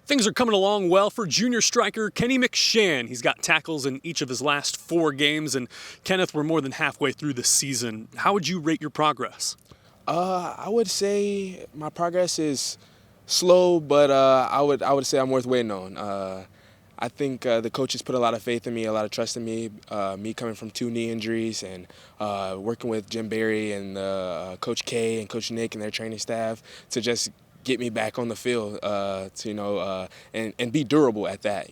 Things are coming along well for junior striker Kenny McShan. He's got tackles in each of his last 4 games, and Kenneth, we're more than halfway through the season. How would you rate your progress? I would say my progress is slow, but I would say I'm worth waiting on. I think the coaches put a lot of faith in me, a lot of trust in me. Me coming from 2 knee injuries and working with Jim Barry and Coach K and Coach Nick and their training staff to just get me back on the field, and be durable at that.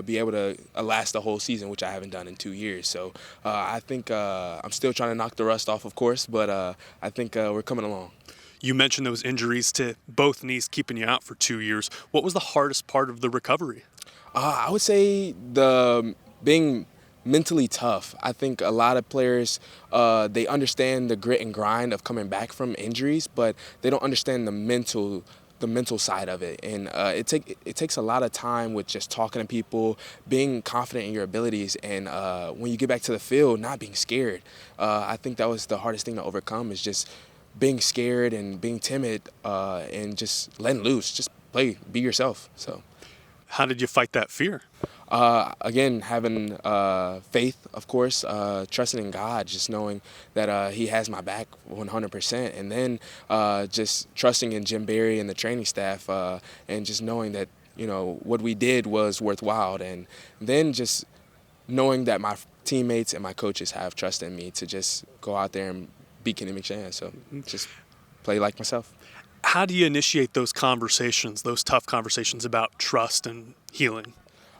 Be able to last the whole season, which I haven't done in 2 years. So I think I'm still trying to knock the rust off, of course, but I think we're coming along. You mentioned those injuries to both knees keeping you out for 2 years. What was the hardest part of the recovery? I would say being mentally tough. I think a lot of players, they understand the grit and grind of coming back from injuries, but they don't understand the mental side of it. And it takes a lot of time with just talking to people, being confident in your abilities, and when you get back to the field, not being scared. I think that was the hardest thing to overcome, is just being scared and being timid, and just letting loose, just play, be yourself. So. How did you fight that fear? Again, having faith, of course, trusting in God, just knowing that He has my back 100%, and then just trusting in Jim Barry and the training staff, and just knowing that what we did was worthwhile, and then just knowing that my teammates and my coaches have trust in me to just go out there and beat Kenneth McShan. So just play like myself. How do you initiate those conversations, those tough conversations about trust and healing?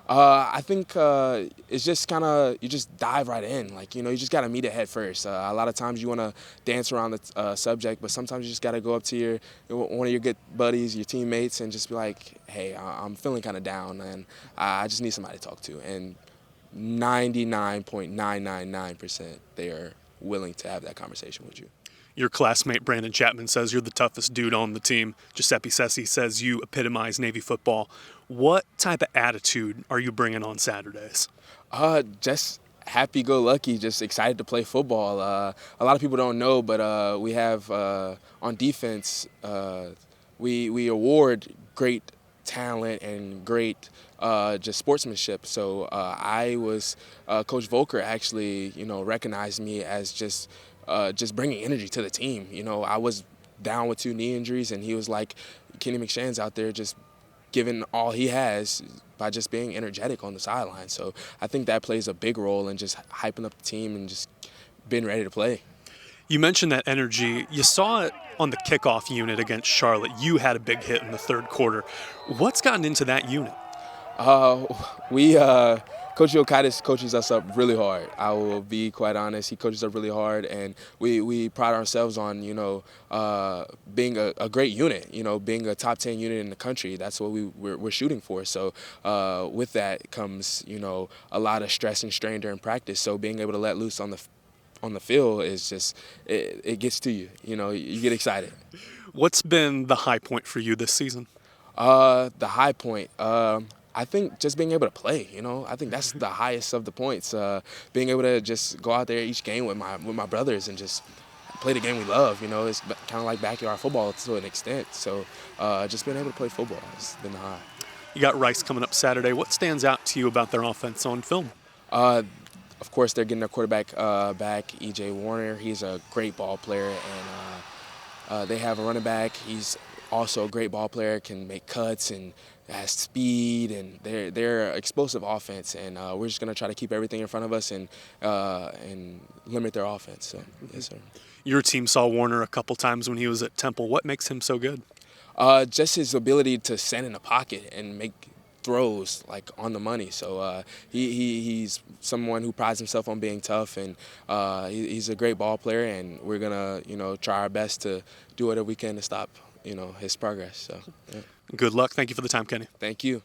I think it's just you just dive right in. You just got to meet it head first. A lot of times you want to dance around the subject, but sometimes you just got to go up to one of your good buddies, your teammates, and just be like, hey, I'm feeling kind of down, and I just need somebody to talk to. And 99.999% they are willing to have that conversation with you. Your classmate Brandon Chapman says you're the toughest dude on the team. Giuseppe Sessi says you epitomize Navy football. What type of attitude are you bringing on Saturdays? Just happy-go-lucky, just excited to play football. A lot of people don't know, but we have on defense, we award great talent and great just sportsmanship. So Coach Volker actually, recognized me as just bringing energy to the team. I was down with 2 knee injuries, and he was like, Kenny McShan's out there just giving all he has by just being energetic on the sideline. So I think that plays a big role in just hyping up the team and just being ready to play. You mentioned that energy. You saw it on the kickoff unit against Charlotte. You had a big hit in the 3rd quarter. What's gotten into that unit? Coach Yokitis coaches us up really hard. I will be quite honest. He coaches us really hard, and we pride ourselves on being a great unit. Being a top 10 unit in the country. That's what we're shooting for. So with that comes a lot of stress and strain during practice. So being able to let loose on the field is just it gets to you. You get excited. What's been the high point for you this season? The high point. I think just being able to play, I think that's the highest of the points. Being able to just go out there each game with my brothers and just play the game we love. It's kind of like backyard football to an extent. So just being able to play football has been the high. You got Rice coming up Saturday. What stands out to you about their offense on film? Of course, they're getting their quarterback back, E.J. Warner. He's a great ball player, and they have a running back. He's also a great ball player, can make cuts and has speed, and they're an explosive offense, and we're just going to try to keep everything in front of us and limit their offense. So, yes, sir. Your team saw Warner a couple times when he was at Temple. What makes him so good? Just his ability to stand in the pocket and make throws on the money. So he's someone who prides himself on being tough, and he's a great ball player, and we're going to try our best to do whatever we can to stop his progress. So, yeah. Good luck. Thank you for the time, Kenny. Thank you.